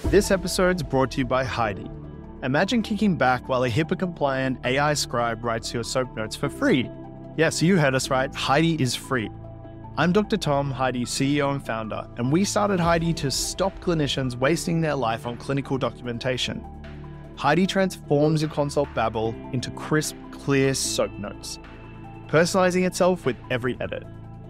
This episode's brought to you by Heidi. Imagine kicking back while a HIPAA-compliant AI scribe writes your soap notes for free. Yes, you heard us right, Heidi is free. I'm Dr. Tom, Heidi's CEO and founder, and we started Heidi to stop clinicians wasting their life on clinical documentation. Heidi transforms your consult babble into crisp, clear soap notes, personalizing itself with every edit.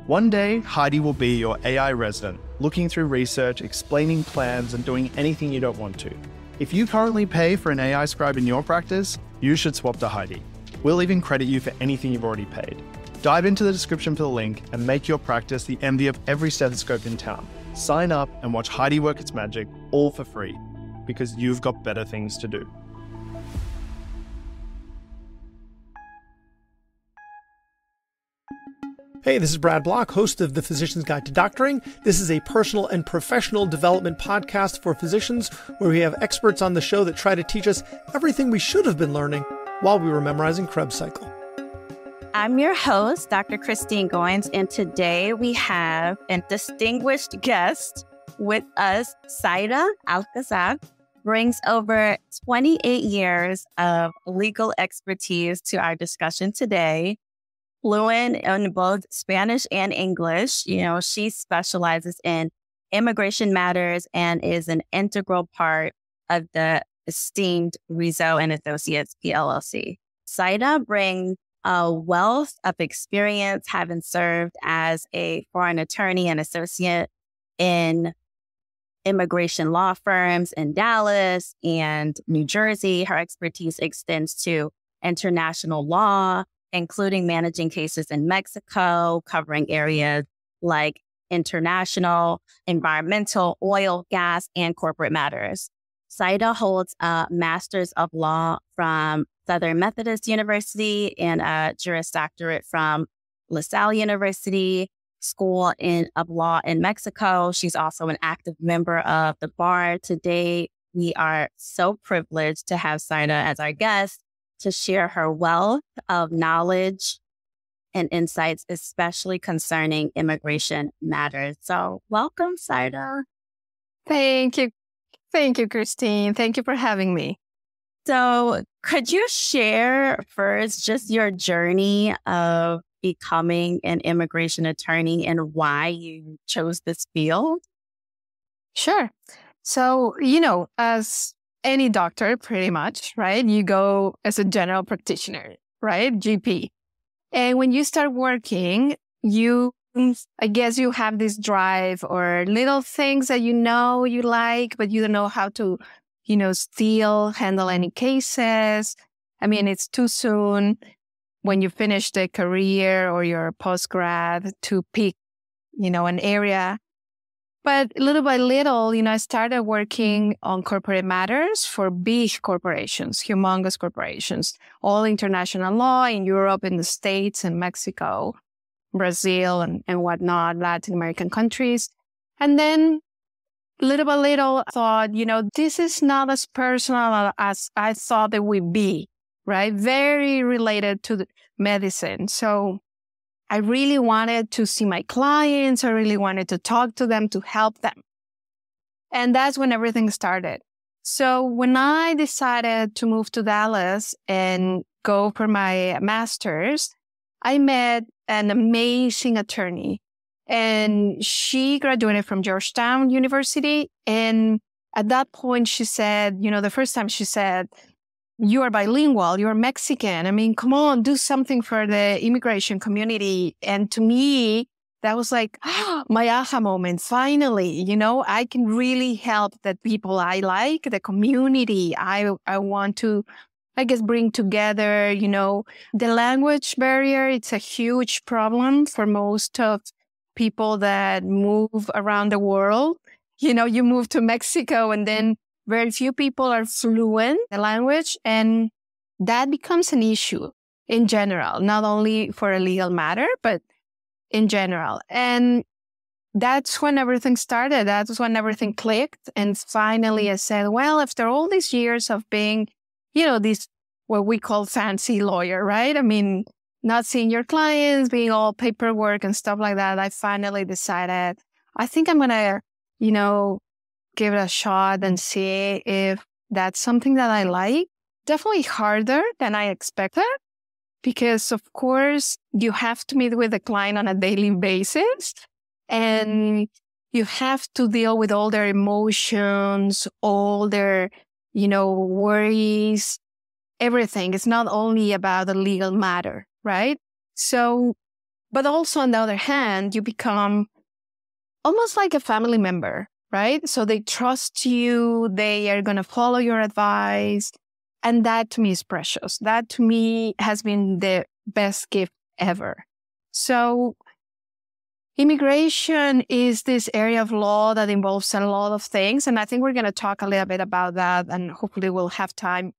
One day, Heidi will be your AI resident, looking through research, explaining plans, and doing anything you don't want to. If you currently pay for an AI scribe in your practice, you should swap to Heidi. We'll even credit you for anything you've already paid. Dive into the description for the link and make your practice the envy of every stethoscope in town. Sign up and watch Heidi work its magic, all for free, because you've got better things to do. Hey, this is Brad Block, host of The Physician's Guide to Doctoring. This is a personal and professional development podcast for physicians where we have experts on the show that try to teach us everything we should have been learning while we were memorizing Krebs cycle. I'm your host, Dr. Kristine Goins, and today we have a distinguished guest with us. Sayra Alcazar brings over 28 years of legal expertise to our discussion today. Fluent in both Spanish and English. She specializes in immigration matters and is an integral part of the esteemed Rizzo and Associates PLLC. Sayra brings a wealth of experience, having served as a foreign attorney and associate in immigration law firms in Dallas and New Jersey. Her expertise extends to international law, including managing cases in Mexico, covering areas like international, environmental, oil, gas, and corporate matters. Sayra holds a Master's of Law from Southern Methodist University and a Juris Doctorate from LaSalle University School of Law in Mexico. She's also an active member of the bar. Today, we are so privileged to have Sayra as our guest to share her wealth of knowledge and insights, especially concerning immigration matters. So welcome, Sayra. Thank you. Thank you, Kristine. Thank you for having me. So could you share first just your journey of becoming an immigration attorney and why you chose this field? Sure. So, as any doctor, pretty much, right? You go as a general practitioner, right? GP. And when you start working, I guess you have this drive or little things that you like, but you don't know how to, still handle any cases. I mean, it's too soon when you finish the career or your postgrad to pick, an area. But little by little, I started working on corporate matters for big corporations, humongous corporations, all international law in Europe, in the States, and Mexico, Brazil, and whatnot, Latin American countries. And then little by little, I thought, this is not as personal as I thought it would be, right? Very related to the medicine. So I really wanted to see my clients. I really wanted to talk to them, to help them. And that's when everything started. So when I decided to move to Dallas and go for my master's, I met an amazing attorney. And she graduated from Georgetown University. And at that point, she said, the first time she said, "You are bilingual, you're Mexican. I mean, come on, do something for the immigration community." And to me, that was like my aha moment. Finally, I can really help the people I like, the community. I want to, bring together, the language barrier. It's a huge problem for most of people that move around the world. You move to Mexico and then very few people are fluent in the language, and that becomes an issue in general, not only for a legal matter, but in general. And that's when everything started. That's when everything clicked. And finally I said, well, after all these years of being, this what we call fancy lawyer, right? I mean, not seeing your clients, being all paperwork and stuff like that, I finally decided, I think I'm going to, give it a shot and see if that's something that I like. Definitely harder than I expected because, of course, you have to meet with the client on a daily basis and you have to deal with all their emotions, all their, worries, everything. It's not only about the legal matter, right? So, but also on the other hand, you become almost like a family member, right? So they trust you. They are going to follow your advice. And that to me is precious. That to me has been the best gift ever. So immigration is this area of law that involves a lot of things. And I think we're going to talk a little bit about that. And hopefully we'll have time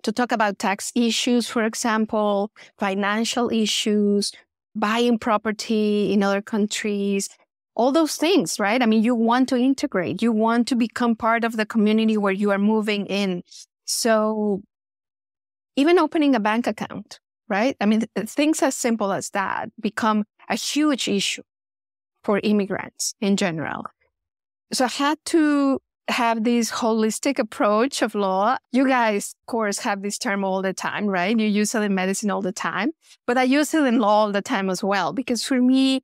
to talk about tax issues, for example, financial issues, buying property in other countries, all those things, right? I mean, you want to integrate. You want to become part of the community where you are moving in. So even opening a bank account, right? I mean, things as simple as that become a huge issue for immigrants in general. So I had to have this holistic approach of law. You guys, of course, have this term all the time, right? You use it in medicine all the time, but I use it in law all the time as well. Because for me,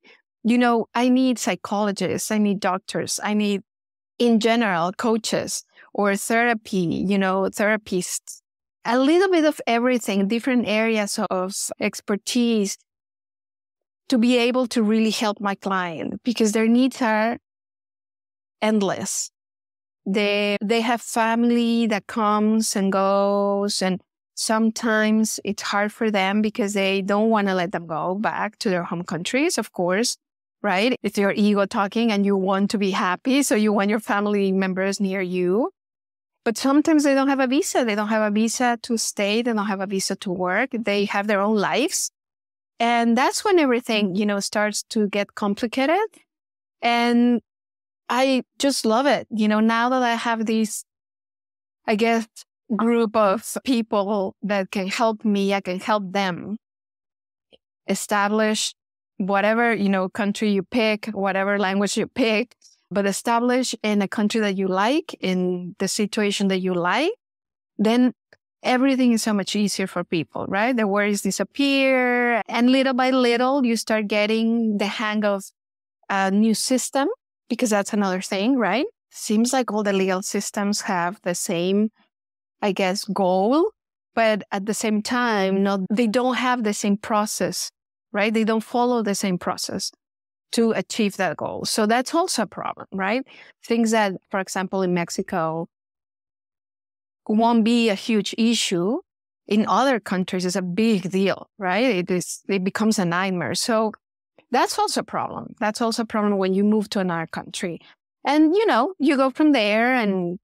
I need psychologists, I need doctors, I need, in general, coaches or therapy, therapists, a little bit of everything, different areas of expertise to be able to really help my client because their needs are endless. They have family that comes and goes, and sometimes it's hard for them because they don't want to let them go back to their home countries, of course, right? It's your ego talking and you want to be happy, so you want your family members near you. But sometimes they don't have a visa. They don't have a visa to stay. They don't have a visa to work. They have their own lives. And that's when everything, starts to get complicated. And I just love it. Now that I have this, I guess, group of people that can help me, I can help them establish whatever, country you pick, whatever language you pick, but establish in a country that you like, in the situation that you like, then everything is so much easier for people, right? The worries disappear. And little by little, you start getting the hang of a new system. Because that's another thing, right? Seems like all the legal systems have the same, I guess, goal, but at the same time, they don't have the same process, right? They don't follow the same process to achieve that goal. So that's also a problem, right? Things that, for example, in Mexico won't be a huge issue, in other countries is a big deal, right? It becomes a nightmare. So that's also a problem. That's also a problem when you move to another country. And, you go from there and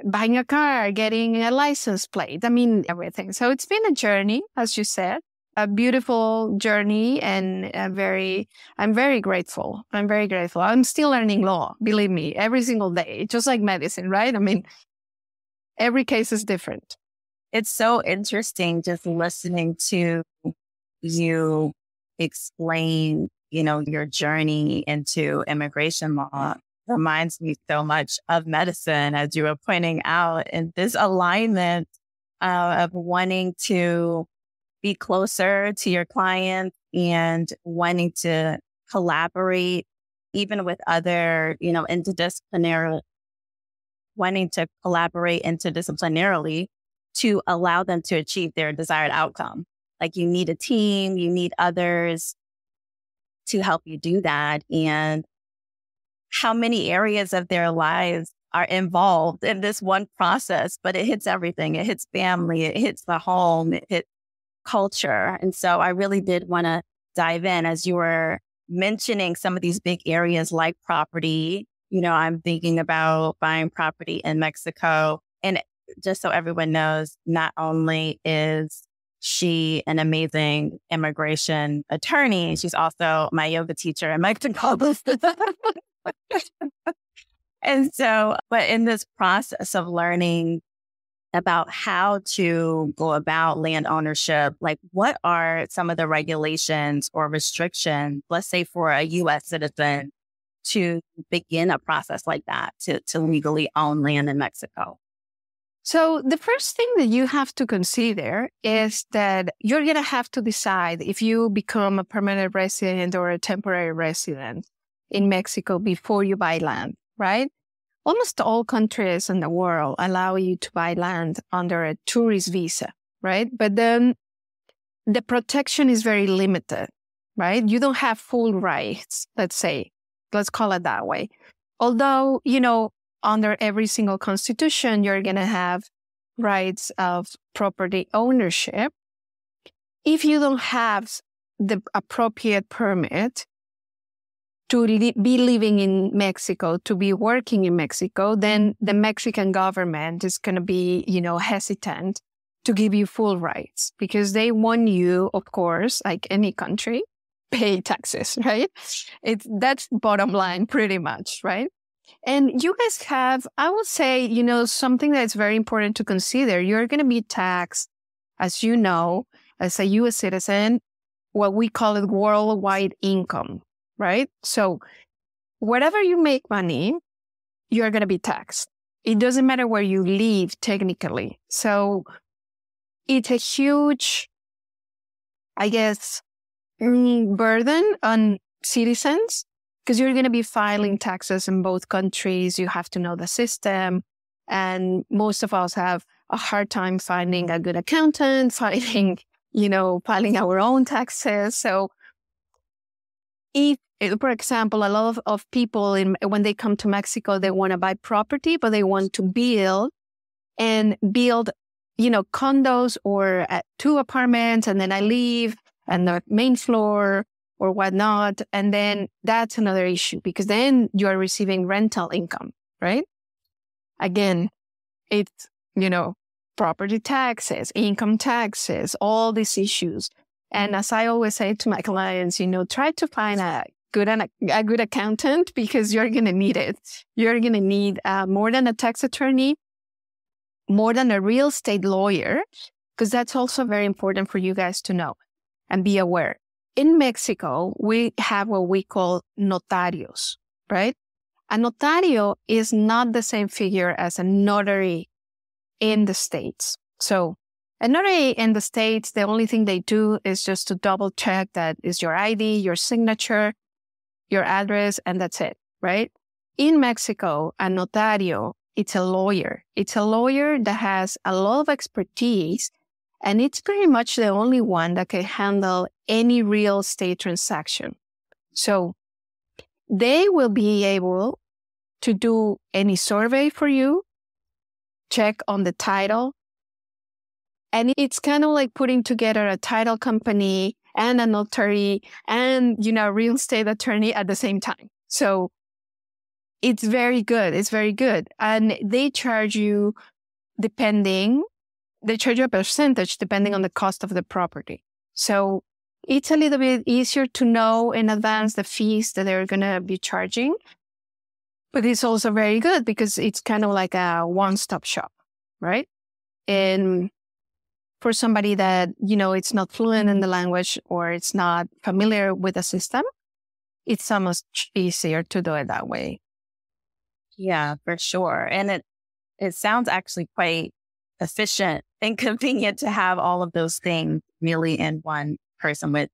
buying a car, getting a license plate, everything. So it's been a journey, as you said, a beautiful journey. And I'm very grateful. I'm very grateful. I'm still learning law, believe me, every single day, just like medicine, right? Every case is different. It's so interesting just listening to you explain, your journey into immigration law. Reminds me so much of medicine, as you were pointing out, and this alignment of wanting to be closer to your clients and wanting to collaborate, even with other, wanting to collaborate interdisciplinarily to allow them to achieve their desired outcome. Like you need a team, you need others to help you do that. And how many areas of their lives are involved in this one process, but it hits everything. It hits family, it hits the home, it hits culture. And so I really did want to dive in as you were mentioning some of these big areas like property. I'm thinking about buying property in Mexico. And just so everyone knows, not only is she an amazing immigration attorney, she's also my yoga teacher in Mexico. And so, but in this process of learning about how to go about land ownership, like what are some of the regulations or restrictions, let's say for a U.S. citizen to begin a process like that, to legally own land in Mexico? So the first thing that you have to consider is that you're going to have to decide if you become a permanent resident or a temporary resident in Mexico before you buy land, right? Almost all countries in the world allow you to buy land under a tourist visa, right? But then the protection is very limited, right? You don't have full rights, let's say. Let's call it that way. Although, under every single constitution, you're going to have rights of property ownership. If you don't have the appropriate permit to be living in Mexico, to be working in Mexico, then the Mexican government is going to be, hesitant to give you full rights because they want you, of course, like any country, pay taxes, right? That's bottom line pretty much, right? And you guys have, I would say, something that's very important to consider. You're going to be taxed, as you know, as a U.S. citizen, what we call it worldwide income, right? So wherever you make money, you're going to be taxed. It doesn't matter where you live, technically. So it's a huge, I guess, burden on citizens because you're going to be filing taxes in both countries. You have to know the system. And most of us have a hard time finding a good accountant, filing our own taxes. So if, for example, a lot of people, when they come to Mexico, they want to buy property, but they want to build condos or 2 apartments, and then I leave and the main floor or whatnot. And then that's another issue because then you're receiving rental income, right? Again, it's, property taxes, income taxes, all these issues. And as I always say to my clients, try to find a good accountant because you're going to need it. You're going to need more than a tax attorney, more than a real estate lawyer, because that's also very important for you guys to know and be aware. In Mexico, we have what we call notarios, right? A notario is not the same figure as a notary in the States. So a notary in the States, the only thing they do is just to double check that is your ID, your signature, your address, and that's it, right? In Mexico, a notario, it's a lawyer. It's a lawyer that has a lot of expertise, and it's pretty much the only one that can handle any real estate transaction. So they will be able to do any survey for you, check on the title. And it's kind of like putting together a title company and a notary and, real estate attorney at the same time. So it's very good. It's very good. And they charge you a percentage depending on the cost of the property. So it's a little bit easier to know in advance the fees that they're going to be charging. But it's also very good because it's kind of like a one-stop shop, right? And for somebody that, it's not fluent in the language or it's not familiar with the system, it's so much easier to do it that way. Yeah, for sure. And it sounds actually quite efficient and convenient to have all of those things really in one person with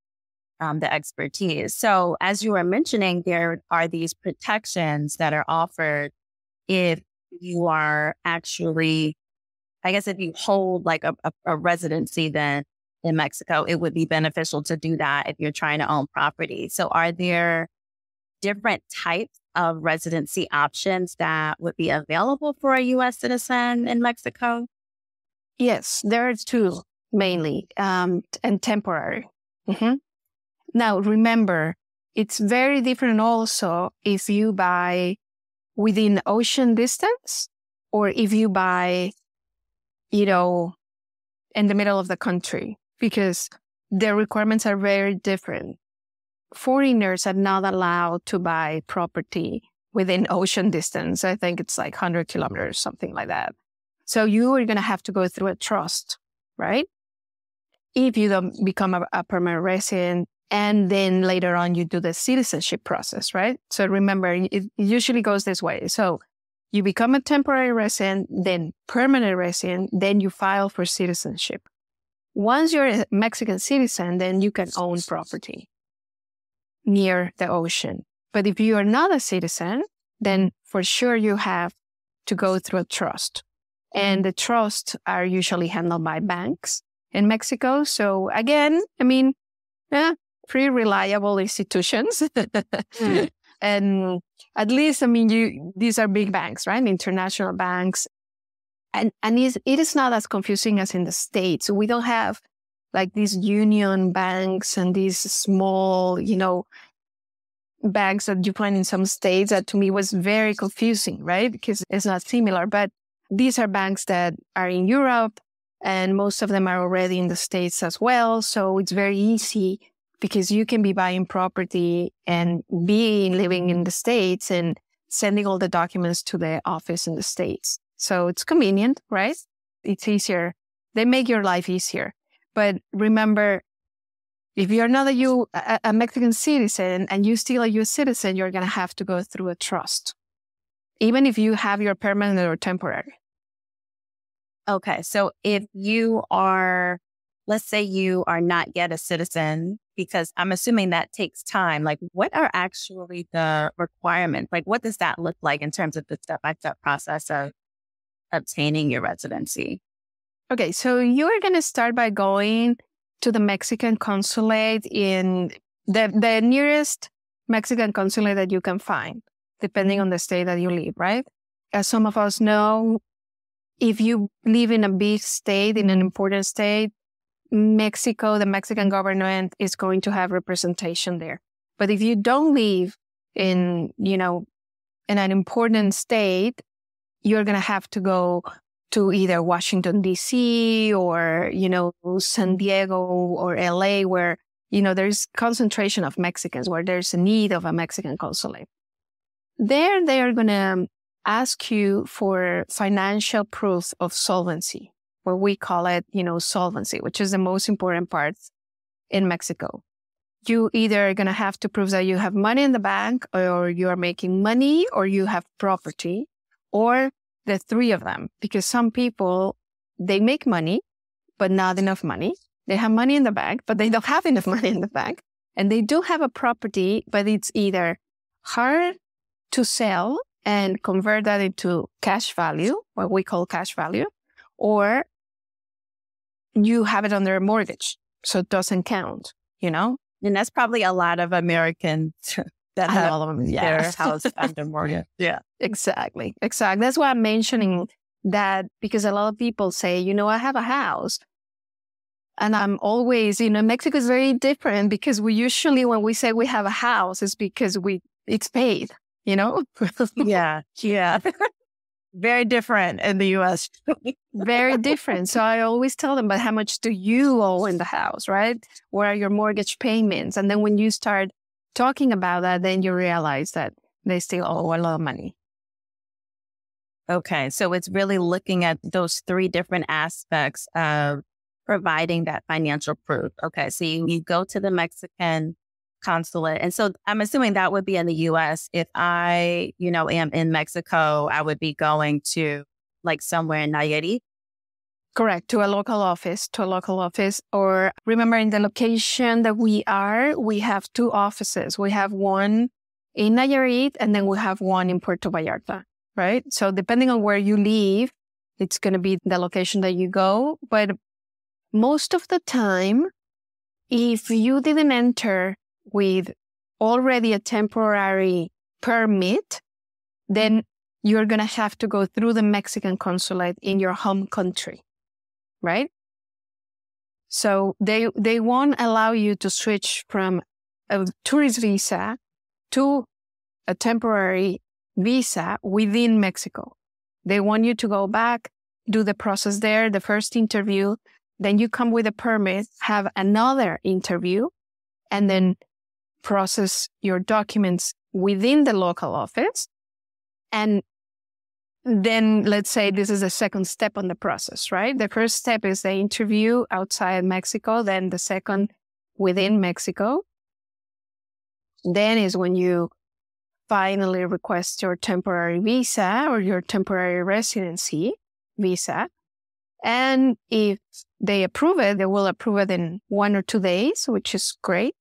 the expertise. So as you were mentioning, there are these protections that are offered if you are actually, I guess if you hold like a residency then in Mexico, it would be beneficial to do that if you're trying to own property. So are there different types of residency options that would be available for a U.S. citizen in Mexico? Yes, there are 2 mainly, and temporary. Mm-hmm. Now, remember, it's very different also if you buy within ocean distance or if you buy, in the middle of the country, because the requirements are very different. Foreigners are not allowed to buy property within ocean distance. I think it's like 100 kilometers, something like that. So you are going to have to go through a trust, right? If you don't become a permanent resident, and then later on you do the citizenship process, right? So remember, it usually goes this way. So you become a temporary resident, then permanent resident, then you file for citizenship. Once you're a Mexican citizen, then you can own property near the ocean. But if you are not a citizen, then for sure you have to go through a trust. And the trusts are usually handled by banks in Mexico. So again, I mean, pretty reliable institutions. And at least, I mean, these are big banks, right? International banks. And it is not as confusing as in the States. So we don't have like these union banks and these small, banks that you find in some states that to me was very confusing, right? Because it's not similar. But these are banks that are in Europe, and most of them are already in the States as well. So it's very easy because you can be buying property and living in the States and sending all the documents to the office in the States. So it's convenient, right? It's easier. They make your life easier. But remember, if you're not a Mexican citizen and you still a U.S. citizen, you're going to have to go through a trust, even if you have your permanent or temporary. Okay. So if you are, let's say you are not yet a citizen, because I'm assuming that takes time, like what are actually the requirements? Like what does that look like in terms of the step-by-step process of obtaining your residency? Okay. So you are going to start by going to the Mexican consulate in the nearest Mexican consulate that you can find, depending on the state that you live, right? As some of us know, if you live in a big state, in an important state, Mexico, the Mexican government is going to have representation there. But if you don't live in an important state, you're going to have to go to either Washington, D.C. or, San Diego or L.A. where, there's concentration of Mexicans, where there's a need of a Mexican consulate. There, they are going to ask you for financial proof of solvency, where we call it, solvency, which is the most important part in Mexico. You either are going to have to prove that you have money in the bank, or you are making money, or you have property, or the three of them. Because some people, they make money, but not enough money. They have money in the bank, but they don't have enough money in the bank. And they do have a property, but it's either hard to sell and convert that into cash value, what we call cash value, or you have it under a mortgage, so it doesn't count, And that's probably a lot of Americans that have all of them, their house under mortgage. Yeah. Exactly. That's why I'm mentioning that, because a lot of people say, I have a house. And I'm always, Mexico is very different, because we usually, when we say we have a house, it's because it's paid, Yeah. Very different in the U.S. Very different. So I always tell them, but how much do you owe in the house, right? What are your mortgage payments? And then when you start talking about that, then you realize that they still owe a lot of money. Okay. So it's really looking at those three different aspects of providing that financial proof. Okay. So you go to the Mexican consulate. And so I'm assuming that would be in the U.S. If I, am in Mexico, I would be going to like somewhere in Nayarit. Correct. To a local office. Or remember, in the location that we have two offices. We have one in Nayarit, and then we have one in Puerto Vallarta, right? So depending on where you live, it's going to be the location that you go. But most of the time, if you didn't enter with already a temporary permit, then you're going to have to go through the Mexican consulate in your home country, right? So they won't allow you to switch from a tourist visa to a temporary visa within Mexico. They want you to go back, do the process there, the first interview, then you come with a permit, have another interview, and then process your documents within the local office. And then let's say this is the second step on the process, right? The first step is the interview outside Mexico, then the second within Mexico. Then is when you finally request your temporary visa or your temporary residency visa. And if they approve it, they will approve it in 1 or 2 days, which is great.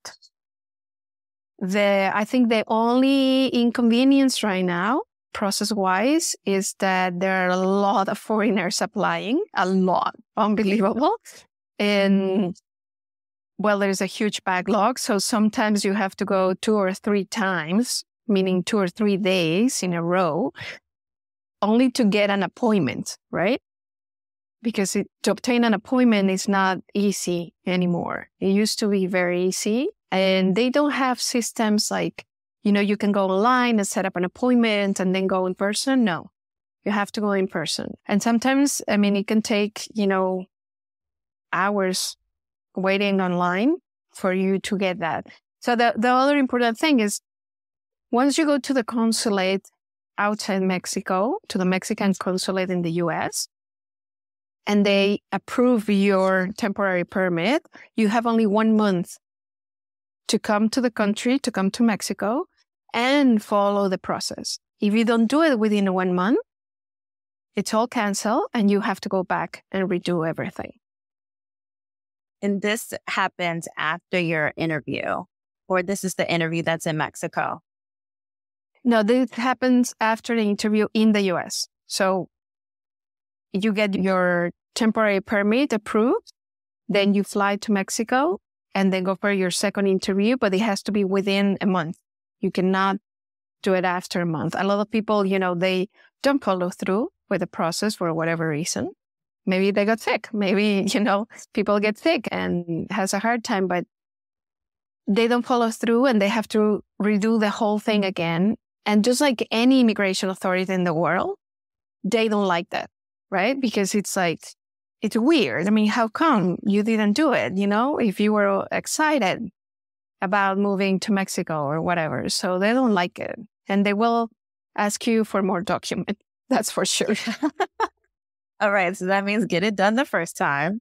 I think the only inconvenience right now, process-wise, is that there are a lot of foreigners applying, a lot, unbelievable. And well, there's a huge backlog. So sometimes you have to go 2 or 3 times, meaning 2 or 3 days in a row, only to get an appointment, right? Because to obtain an appointment is not easy anymore. It used to be very easy. And they don't have systems like, you can go online and set up an appointment and then go in person. No, you have to go in person. And sometimes, it can take, hours waiting online for you to get that. So the other important thing is once you go to the consulate outside Mexico, to the Mexican consulate in the US, and they approve your temporary permit, you have only 1 month to come to the country, to come to Mexico, and follow the process. If you don't do it within 1 month, it's all canceled, and you have to go back and redo everything. And this happens after your interview, or this is the interview that's in Mexico? No, this happens after the interview in the US. So you get your temporary permit approved, then you fly to Mexico, and then go for your second interview, but it has to be within a month. You cannot do it after a month. A lot of people, they don't follow through with the process for whatever reason. Maybe they got sick. Maybe, people get sick and has a hard time, but they don't follow through and they have to redo the whole thing again. And just like any immigration authority in the world, they don't like that, right? Because it's weird. How come you didn't do it, if you were excited about moving to Mexico or whatever. So they don't like it. And they will ask you for more documents. That's for sure. All right. So that means get it done the first time.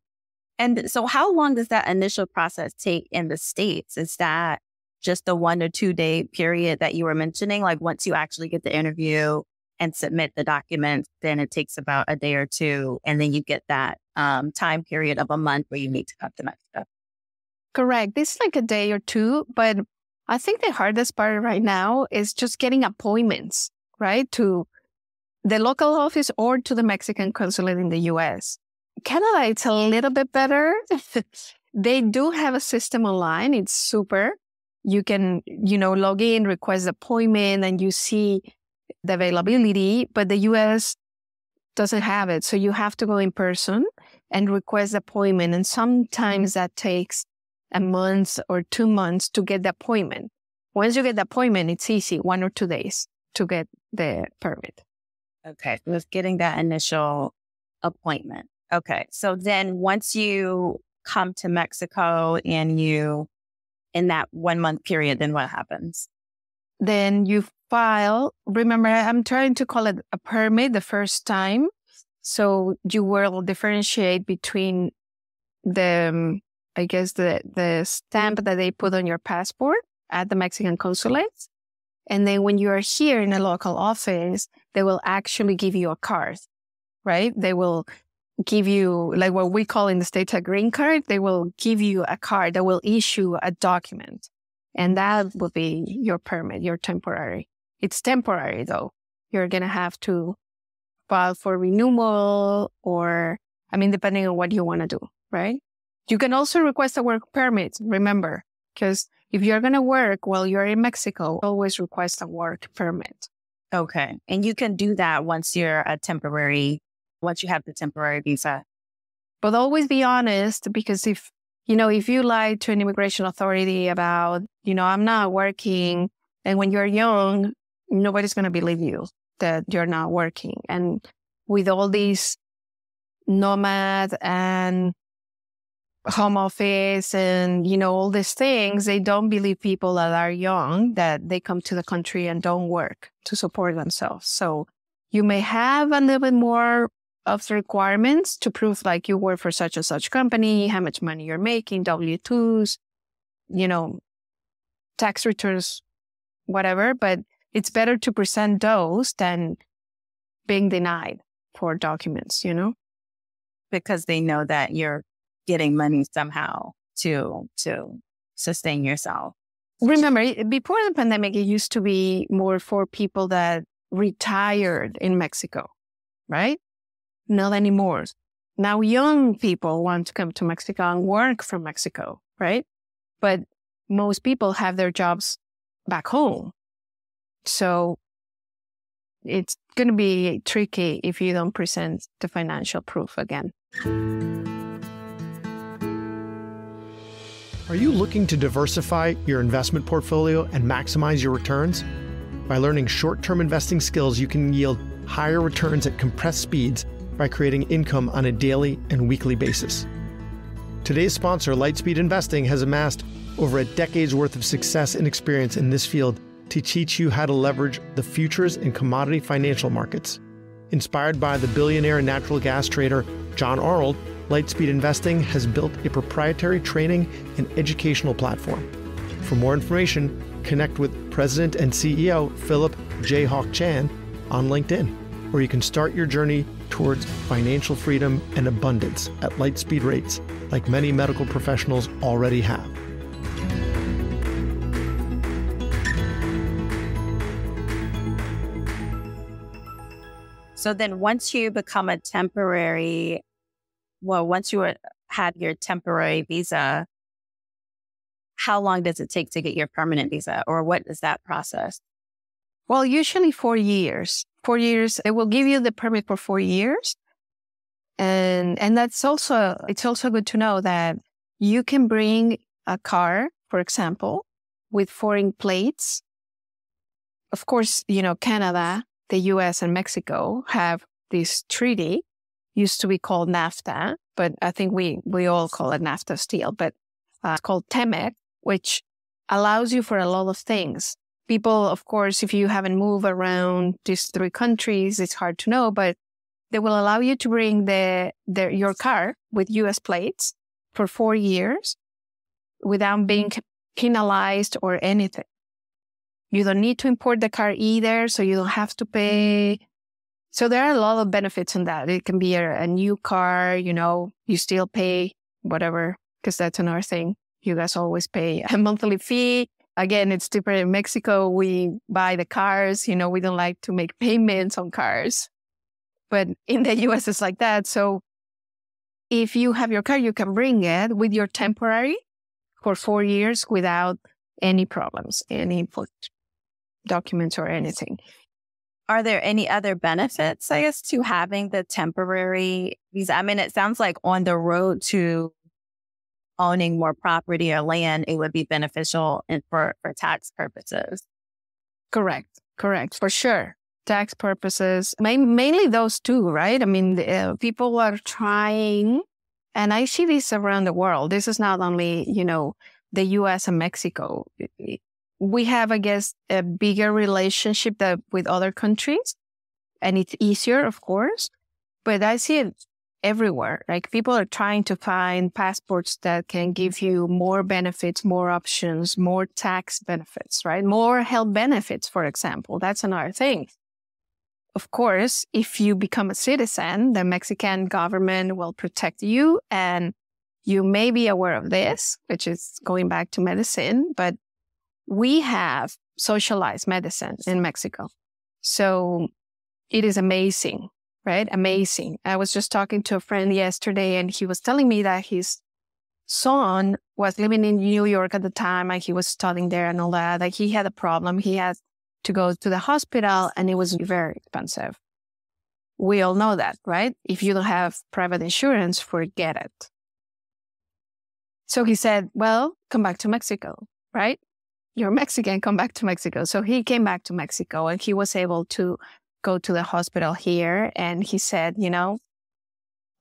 And so how long does that initial process take in the States? Is that just the 1 or 2 day period that you were mentioning? Like once you actually get the interview and submit the documents, then it takes about a day or 2. And then you get that time period of a month where you need to come to Mexico. Correct. This is like a day or 2. But I think the hardest part right now is just getting appointments, right? To the local office or to the Mexican consulate in the US. Canada, it's a little bit better. They do have a system online. It's super. You can, log in, request an appointment, and you see the availability, but the US doesn't have it. So you have to go in person and request an appointment. And sometimes that takes a month or 2 months to get the appointment. Once you get the appointment, it's easy, 1 or 2 days to get the permit. Okay. So it's getting that initial appointment. Okay. So then once you come to Mexico and in that 1 month period, then what happens? Then you file. Remember, I'm trying to call it a permit the first time. So you will differentiate between the stamp that they put on your passport at the Mexican consulate. And then when you are here in a local office, they will actually give you a card, right? They will give you, like what we call in the States a green card. They will give you a card that will issue a document. And that will be your permit, your temporary. It's temporary, though. You're going to have to file for renewal or, depending on what you want to do, right? You can also request a work permit, remember, because if you're going to work while you're in Mexico, always request a work permit. Okay. And you can do that once you have the temporary visa. But always be honest, because if you lie to an immigration authority about, I'm not working, and when you're young, nobody's going to believe you that you're not working. And with all these nomad and home office and, all these things, they don't believe people that are young, that they come to the country and don't work to support themselves. So You may have a little bit more of the requirements to prove like you work for such and such company, how much money you're making, W-2s, tax returns, whatever. But it's better to present those than being denied for documents, Because they know that you're getting money somehow to sustain yourself. Remember, before the pandemic, it used to be more for people that retired in Mexico, right? Not anymore. Now young people want to come to Mexico and work from Mexico, right? But most people have their jobs back home. So it's going to be tricky if you don't present the financial proof again. Are you looking to diversify your investment portfolio and maximize your returns? By learning short-term investing skills, you can yield higher returns at compressed speeds by creating income on a daily and weekly basis. Today's sponsor, Lightspeed Investing, has amassed over a decade's worth of success and experience in this field to teach you how to leverage the futures and commodity financial markets. Inspired by the billionaire natural gas trader John Arnold, Lightspeed Investing has built a proprietary training and educational platform. For more information, connect with President and CEO Philip J. Hawk Chan on LinkedIn, or you can start your journey towards financial freedom and abundance at Lightspeed rates, like many medical professionals already have. So then once you become once you had your temporary visa, how long does it take to get your permanent visa, or what is that process? Well, usually 4 years. 4 years, it will give you the permit for 4 years. And it's also good to know that you can bring a car, for example, with foreign plates. Of course, Canada, the US, and Mexico have this treaty, used to be called NAFTA, but I think we all call it NAFTA still, but it's called TEMEC, which allows you for a lot of things. People, of course, if you haven't moved around these 3 countries, it's hard to know, but they will allow you to bring your car with US plates for 4 years without being penalized or anything. You don't need to import the car either, so you don't have to pay. So there are a lot of benefits in that. It can be a new car, you still pay whatever, because that's another thing. You guys always pay a monthly fee. Again, it's different in Mexico. We buy the cars, we don't like to make payments on cars. But in the US, it's like that. So if you have your car, you can bring it with your temporary for 4 years without any problems, any import documents or anything. Are there any other benefits, I guess, to having the temporary visa? I mean, it sounds like on the road to owning more property or land, it would be beneficial for tax purposes. Correct, for sure. Tax purposes, mainly those two, right? I mean, people are trying, and I see this around the world. This is not only, the US and Mexico. We have, I guess, a bigger relationship with other countries, and it's easier, of course, but I see it everywhere. Like, people are trying to find passports that can give you more benefits, more options, more tax benefits, right? More health benefits, for example. That's another thing. Of course, if you become a citizen, the Mexican government will protect you, and you may be aware of this, which is going back to medicine, but we have socialized medicine in Mexico. So it is amazing, right? Amazing. I was just talking to a friend yesterday, and he was telling me that his son was living in New York at the time, and he was studying there and all that. Like, he had a problem. He had to go to the hospital, and it was very expensive. We all know that, right? If you don't have private insurance, forget it. So he said, well, come back to Mexico, right? You're Mexican, come back to Mexico. So he came back to Mexico, and he was able to go to the hospital here. And he said,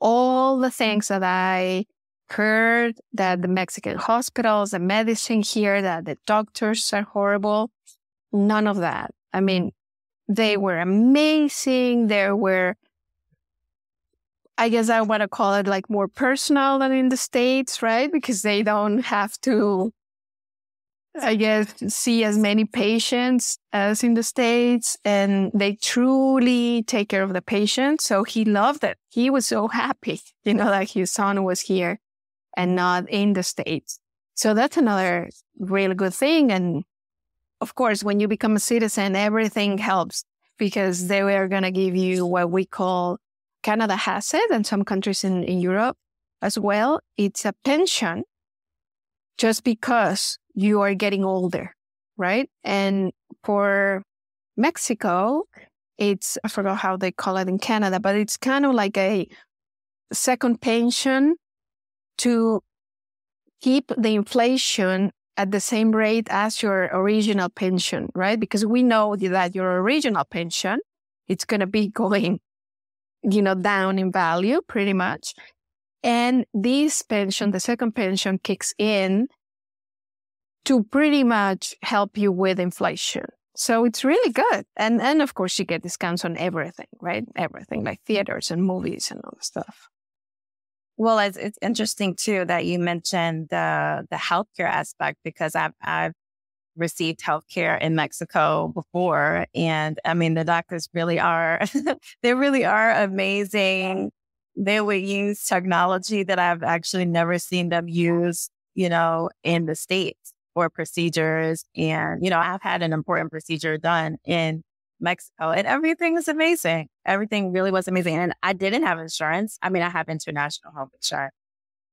all the things that I heard, that the Mexican hospitals, the medicine here, that the doctors are horrible, none of that. I mean, They were amazing. They were, I guess I want to call it like more personal than in the States, right? Because they don't have to, I guess, see as many patients as in the States, and they truly take care of the patient. So he loved it. He was so happy, that his son was here and not in the States. So that's another really good thing. And of course, when you become a citizen, everything helps because they are going to give you what we call, Canada has it, and some countries in Europe as well. It's a pension just because you are getting older, right? And for Mexico, I forgot how they call it in Canada, but it's kind of like a second pension to keep the inflation at the same rate as your original pension, right? Because we know that your original pension, it's going to be going, down in value pretty much. And this pension, the second pension, kicks in to pretty much help you with inflation. So it's really good. And of course, you get discounts on everything, right? Everything like theaters and movies and all that stuff. Well, it's interesting, too, that you mentioned the healthcare aspect, because I've received healthcare in Mexico before. And I mean, the doctors really are, they really are amazing. They would use technology that I've actually never seen them use, in the States for procedures. And, I've had an important procedure done in Mexico and everything was amazing. Everything really was amazing. And I didn't have insurance. I mean, I have international health insurance.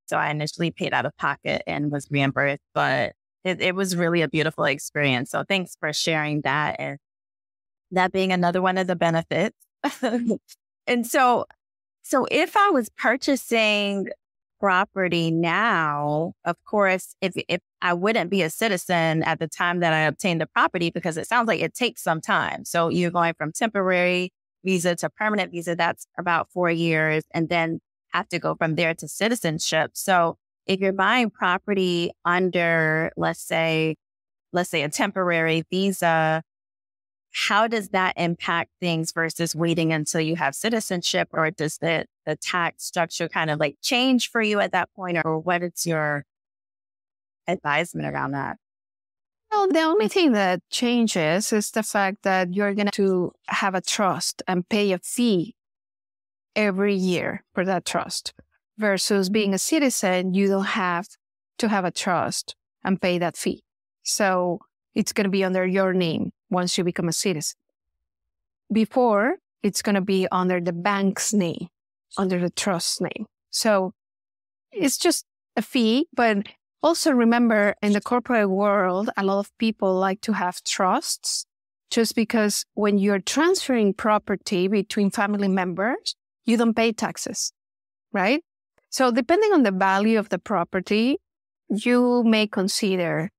So I initially paid out of pocket and was reimbursed, but it was really a beautiful experience. So thanks for sharing that, and that being another one of the benefits. And so if I was purchasing property now, of course, if I wouldn't be a citizen at the time that I obtained the property, because it sounds like it takes some time. So you're going from temporary visa to permanent visa, that's about 4 years, and then have to go from there to citizenship. So if you're buying property under, let's say a temporary visa, how does that impact things versus waiting until you have citizenship? Or does the tax structure kind of like change for you at that point? Or what is your advisement around that? Well, the only thing that changes is the fact that you're going to have a trust and pay a fee every year for that trust. Versus being a citizen, you don't have to have a trust and pay that fee. So it's going to be under your name once you become a citizen. Before, it's going to be under the bank's name, under the trust's name. So it's just a fee. But also remember, in the corporate world, a lot of people like to have trusts just because when you're transferring property between family members, you don't pay taxes, right? So depending on the value of the property, you may consider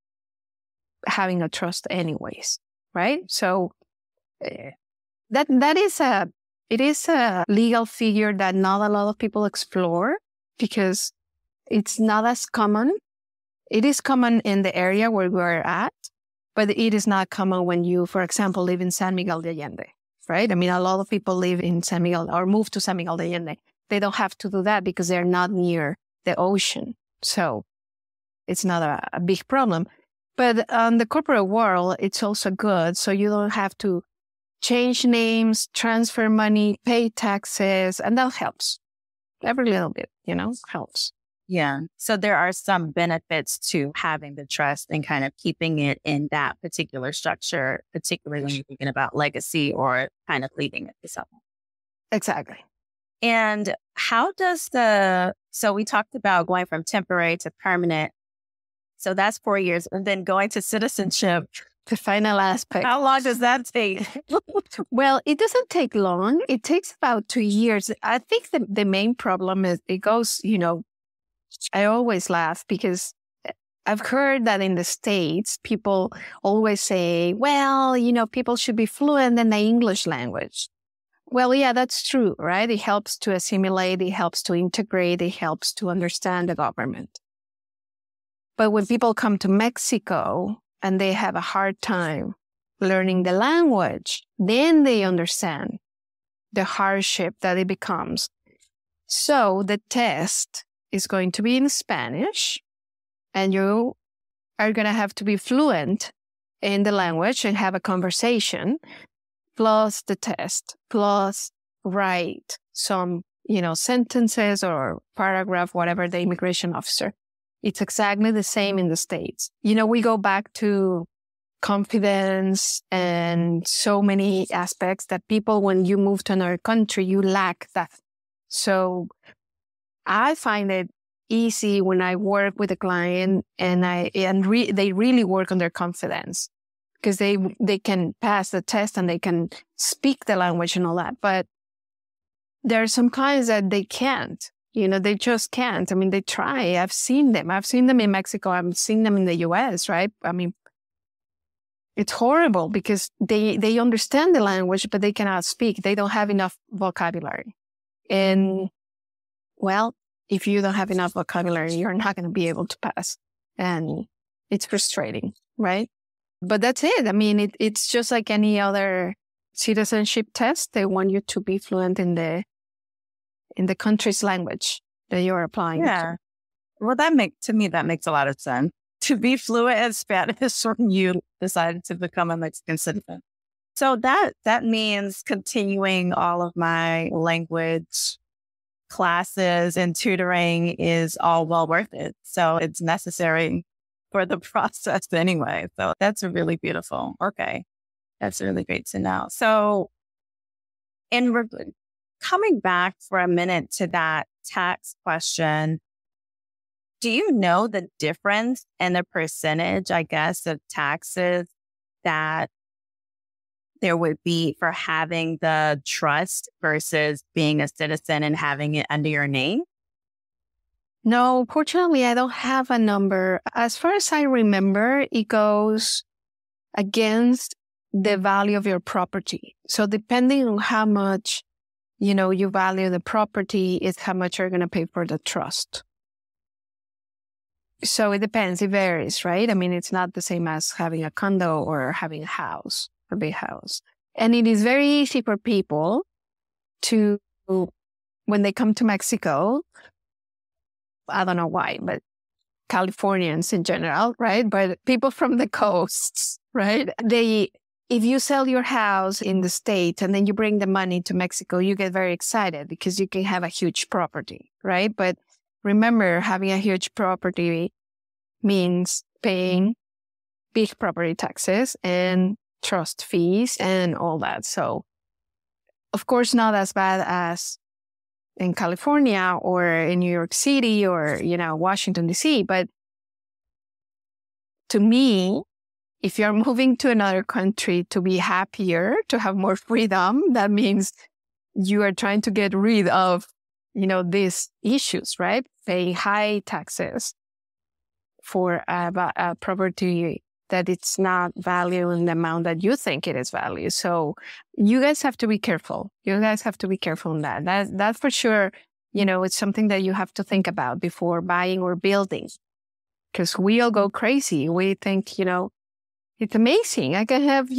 having a trust anyways, right? So it is a legal figure that not a lot of people explore because it's not as common. It is common in the area where we're at, but it is not common when you, for example, live in San Miguel de Allende, right? I mean, a lot of people live in San Miguel or move to San Miguel de Allende. They don't have to do that because they're not near the ocean. So it's not a big problem. But on the corporate world, it's also good. So you don't have to change names, transfer money, pay taxes, and that helps. Every little bit, helps. Yeah. So there are some benefits to having the trust and kind of keeping it in that particular structure, particularly when you're thinking about legacy or kind of leaving it to someone. Exactly. And how does so we talked about going from temporary to permanent. So that's 4 years. And then going to citizenship. The final aspect. How long does that take? Well, it doesn't take long. It takes about 2 years. I think the main problem is it goes, I always laugh because I've heard that in the States, people always say, well, people should be fluent in the English language. Well, yeah, that's true, right? It helps to assimilate, it helps to integrate, it helps to understand the government. But when people come to Mexico and they have a hard time learning the language, then they understand the hardship that it becomes. So the test is going to be in Spanish, and you are going to have to be fluent in the language and have a conversation, plus the test, plus write some, sentences or paragraph, whatever the immigration officer. It's exactly the same in the States. We go back to confidence and so many aspects that people, when you move to another country, you lack that. So I find it easy when I work with a client and they really work on their confidence, because they can pass the test and they can speak the language and all that. But there are some clients that they can't. They just can't. They try. I've seen them. I've seen them in Mexico. I've seen them in the US, right? It's horrible because they understand the language, but they cannot speak. They don't have enough vocabulary. And, well, if you don't have enough vocabulary, you're not going to be able to pass. And it's frustrating, right? But that's it. It's just like any other citizenship test. They want you to be fluent in the country's language that you're applying to. Well, that makes a lot of sense. To be fluent in Spanish when you decided to become a Mexican citizen. So that means continuing all of my language classes and tutoring is all well worth it. So it's necessary for the process anyway. So that's really beautiful. Okay. That's really great to know. So coming back for a minute to that tax question, do you know the difference in the percentage, I guess, of taxes that there would be for having the trust versus being a citizen and having it under your name? No, fortunately, I don't have a number. As far as I remember, it goes against the value of your property. So depending on how much, you value the property is how much you're going to pay for the trust. So it depends. It varies, right? It's not the same as having a condo or having a house, a big house. And it is very easy for people to, when they come to Mexico, I don't know why, but Californians in general, right? But people from the coasts, right? If you sell your house in the States and then you bring the money to Mexico, you get very excited because you can have a huge property, right? But remember, having a huge property means paying big property taxes and trust fees and all that. So, of course, not as bad as in California or in New York City or, Washington, D.C. But to me, if you're moving to another country to be happier, to have more freedom, that means you are trying to get rid of, these issues, right? Paying high taxes for a property that it's not valued in the amount that you think it is valued. So you guys have to be careful. You guys have to be careful on that. That for sure, it's something that you have to think about before buying or building. Because we all go crazy. We think, it's amazing. I can have,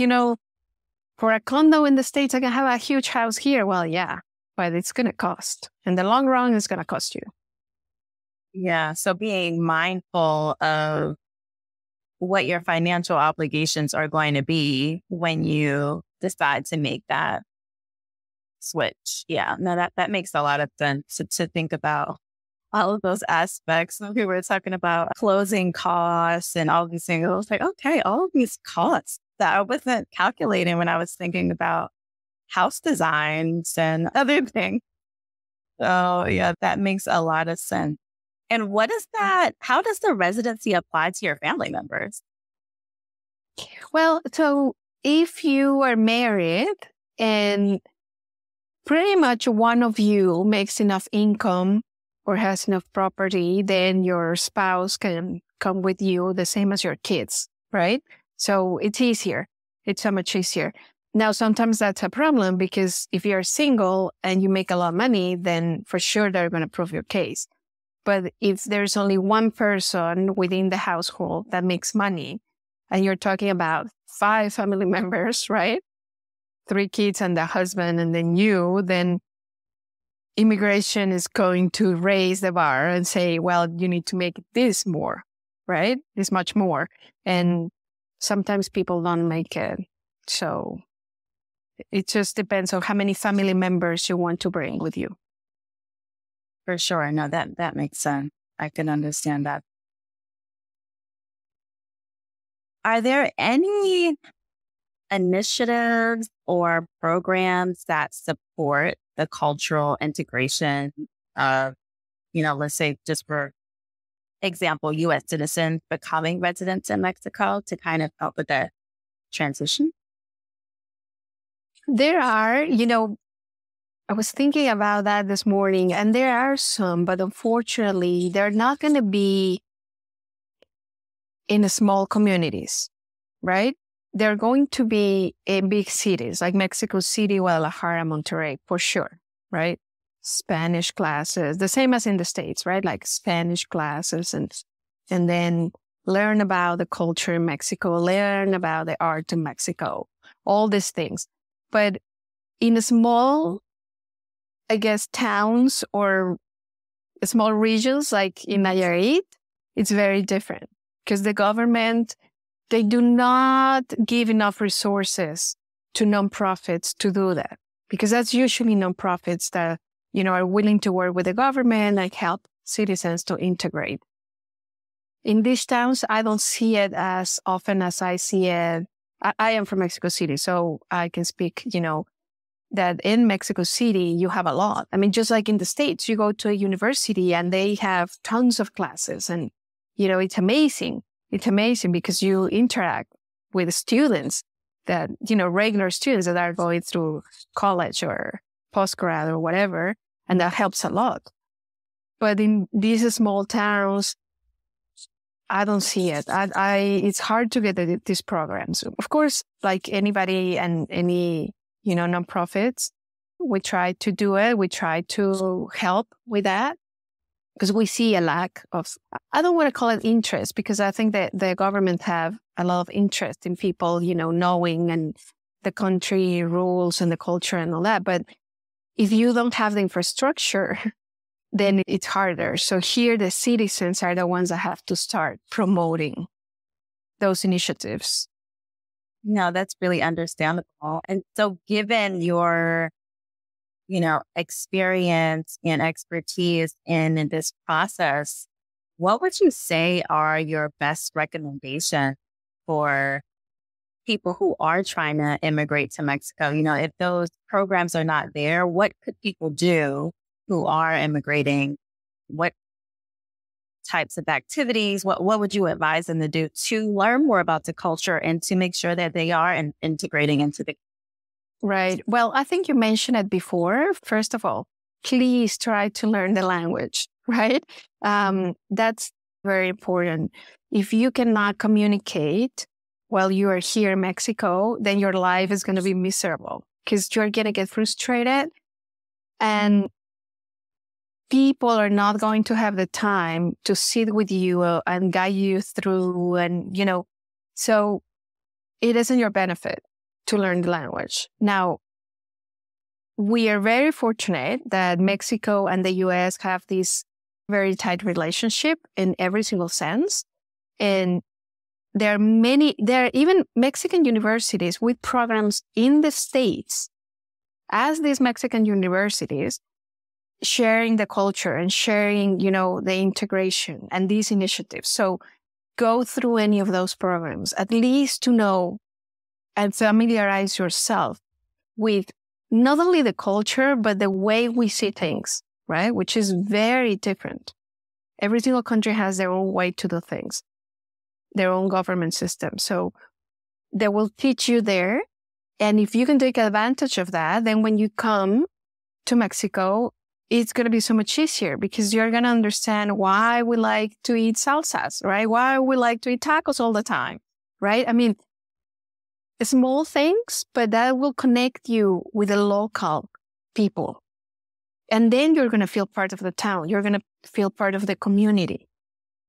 for a condo in the States, I can have a huge house here. Well, yeah, but it's going to cost. In the long run, it's going to cost you. Yeah. So being mindful of what your financial obligations are going to be when you decide to make that switch. Yeah. No, that makes a lot of sense to think about all of those aspects. We were talking about closing costs and all these things. I was like, okay, all of these costs that I wasn't calculating when I was thinking about house designs and other things. So yeah, that makes a lot of sense. And how does the residency apply to your family members? Well, so if you are married and pretty much one of you makes enough income or has enough property, then your spouse can come with you the same as your kids, right? So it's easier. It's so much easier. Now, sometimes that's a problem because if you're single and you make a lot of money, then for sure they're going to prove your case. But if there's only one person within the household that makes money, and you're talking about 5 family members, right? 3 kids and the husband and then you, then immigration is going to raise the bar and say, well, you need to make this more, right? This much more. And sometimes people don't make it. So it just depends on how many family members you want to bring with you. For sure. No, that makes sense. I can understand that. Are there any initiatives or programs that support the cultural integration of, let's say just for example, U.S. citizens becoming residents in Mexico to kind of help with that transition? There are, I was thinking about that this morning, and there are some, but unfortunately, they're not going to be in small communities, right? They're going to be in big cities like Mexico City, Guadalajara, Monterrey, for sure, right? Spanish classes, the same as in the States, right? Like Spanish classes and then learn about the culture in Mexico, learn about the art in Mexico, all these things. But in small, I guess, towns or small regions like in Nayarit, it's very different because the government, they do not give enough resources to nonprofits to do that, because that's usually nonprofits that, are willing to work with the government and help citizens to integrate. In these towns, I don't see it as often as I see it. I am from Mexico City, so I can speak, that in Mexico City, you have a lot. I mean, just like in the States, you go to a university and they have tons of classes and, it's amazing. It's amazing because you interact with students that, regular students that are going through college or postgrad or whatever, and that helps a lot. But in these small towns, I don't see it. It's hard to get these programs. Of course, like anybody and any, nonprofits, we try to do it. We try to help with that because we see a lack of, I don't want to call it interest, because I think that the government have a lot of interest in people, knowing and the country rules and the culture and all that. But if you don't have the infrastructure, then it's harder. So here the citizens are the ones that have to start promoting those initiatives. No, that's really understandable. And so given your, experience and expertise in this process, what would you say are your best recommendations for people who are trying to immigrate to Mexico? If those programs are not there, what could people do who are immigrating? What types of activities, what would you advise them to do to learn more about the culture and to make sure that they are integrating into the... Right. Well, I think you mentioned it before. First of all, please try to learn the language, right? That's very important. If you cannot communicate while you are here in Mexico, then your life is going to be miserable because you're going to get frustrated and people are not going to have the time to sit with you and guide you through. And, so it is in your benefit to learn the language. Now, we are very fortunate that Mexico and the U.S. have this very tight relationship in every single sense. And there are even Mexican universities with programs in the States as these Mexican universities sharing the culture and sharing, the integration and these initiatives. So go through any of those programs, at least to know and familiarize yourself with not only the culture, but the way we see things, right? Which is very different. Every single country has their own way to do things, their own government system. So they will teach you there. And if you can take advantage of that, then when you come to Mexico, it's going to be so much easier because you're going to understand why we like to eat salsas, right? Why we like to eat tacos all the time, right? I mean, small things, but that will connect you with the local people. And then you're going to feel part of the town. You're going to feel part of the community.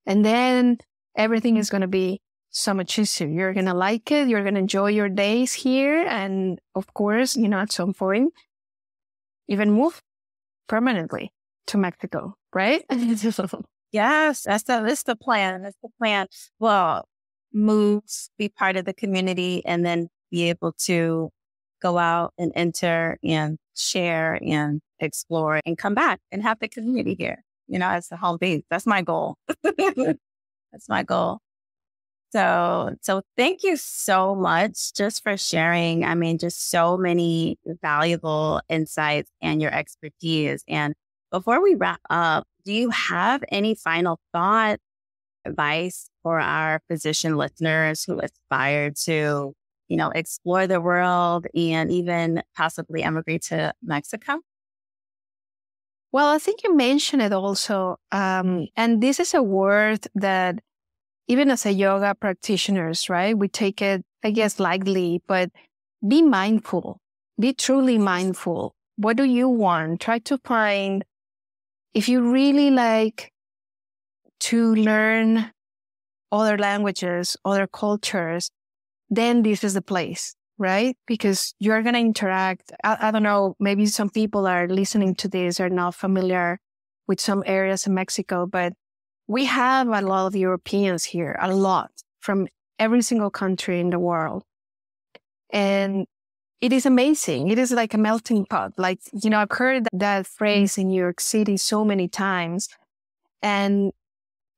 And then everything is going to be so much easier. You're going to like it. You're going to enjoy your days here. And of course, at some point, even move permanently to Mexico, right? Yes, that's the plan. That's the plan. Well, move, be part of the community, and then be able to go out and enter and share and explore and come back and have the community here, as the home base. That's my goal. That's my goal. So thank you so much just for sharing. I mean, just so many valuable insights and your expertise. And before we wrap up, do you have any final thought, advice for our physician listeners who aspire to, explore the world and even possibly emigrate to Mexico? Well, I think you mentioned it also. And this is a word that even as a yoga practitioners, right, we take it, I guess, lightly, but be mindful, be truly mindful. What do you want? Try to find, if you really like to learn other languages, other cultures, then this is the place, right? Because you're going to interact. I don't know, maybe some people are listening to this are not familiar with some areas in Mexico, but we have a lot of Europeans here, a lot, from every single country in the world. And it is amazing. It is like a melting pot. Like, I've heard that phrase in New York City so many times. And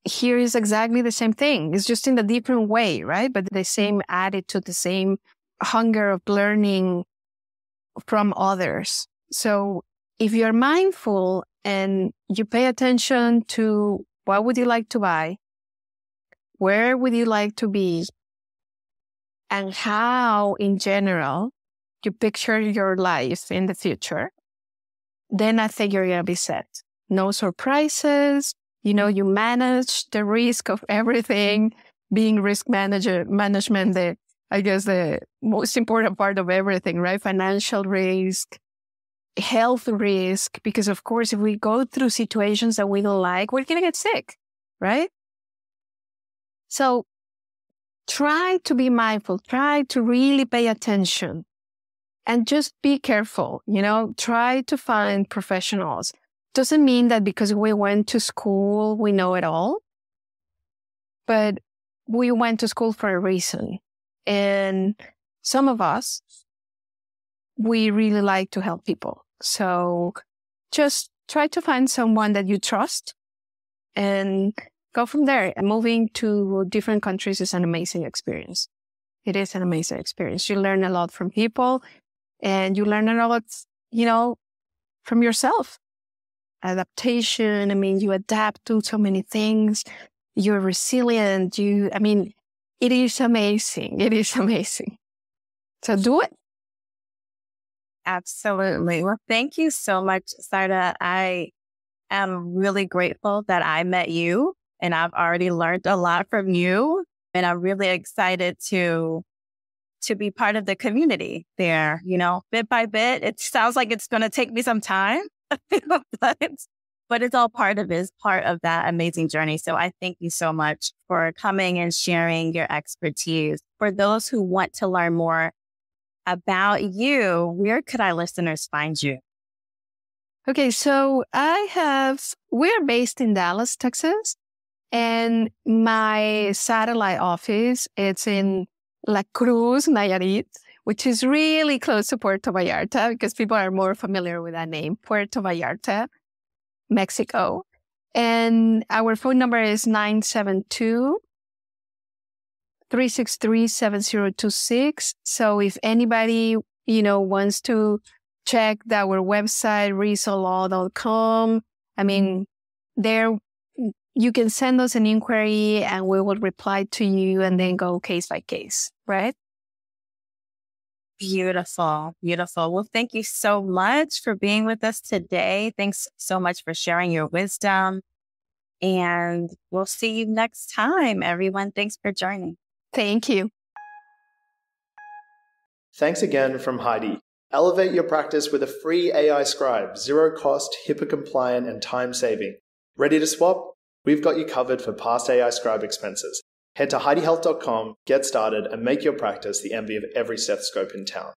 here is exactly the same thing. It's just in a different way, right? But the same attitude, the same hunger of learning from others. So if you're mindful and you pay attention to what would you like to buy, where would you like to be, and how, in general, you picture your life in the future, then I think you're going to be set. No surprises. You manage the risk of everything, being risk management, the most important part of everything, right? Financial risk, health risk, because of course, if we go through situations that we don't like, we're going to get sick, right? So try to be mindful, try to really pay attention and just be careful, try to find professionals. Doesn't mean that because we went to school, we know it all, but we went to school for a reason. And some of us, we really like to help people. So just try to find someone that you trust and go from there. And moving to different countries is an amazing experience. It is an amazing experience. You learn a lot from people and you learn a lot, from yourself. Adaptation. I mean, you adapt to so many things. You're resilient. It is amazing. It is amazing. So do it. Absolutely. Well, thank you so much, Sayra. I am really grateful that I met you, and I've already learned a lot from you. And I'm really excited to be part of the community there, bit by bit. It sounds like it's going to take me some time, but it's all part of that amazing journey. So I thank you so much for coming and sharing your expertise. For those who want to learn more about you, where could our listeners find you? Okay, so we're based in Dallas, Texas, and my satellite office, it's in La Cruz, Nayarit, which is really close to Puerto Vallarta because people are more familiar with that name, Puerto Vallarta, Mexico. And our phone number is 972-363-7026. So if anybody, wants to check our website, resolaw.com, there you can send us an inquiry and we will reply to you and then go case by case, right? Beautiful. Beautiful. Well, thank you so much for being with us today. Thanks so much for sharing your wisdom. And we'll see you next time, everyone. Thanks for joining. Thank you. Thanks again from Heidi. Elevate your practice with a free AI scribe, zero cost, HIPAA compliant, and time saving. Ready to swap? We've got you covered for past AI scribe expenses. Head to HeidiHealth.com, get started, and make your practice the envy of every stethoscope in town.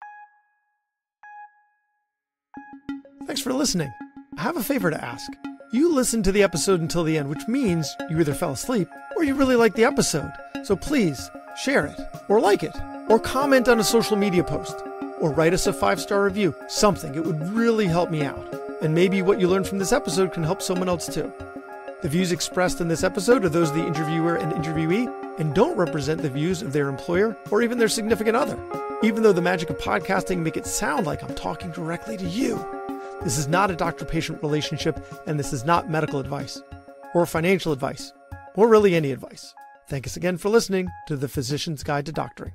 Thanks for listening. I have a favor to ask. You listened to the episode until the end, which means you either fell asleep or you really liked the episode. So please share it, or like it, or comment on a social media post, or write us a 5-star review. Something. It would really help me out. And maybe what you learned from this episode can help someone else too. The views expressed in this episode are those of the interviewer and interviewee and don't represent the views of their employer or even their significant other. Even though the magic of podcasting make it sound like I'm talking directly to you. This is not a doctor-patient relationship, and this is not medical advice, or financial advice, or really any advice. Thank us again for listening to The Physician's Guide to Doctoring.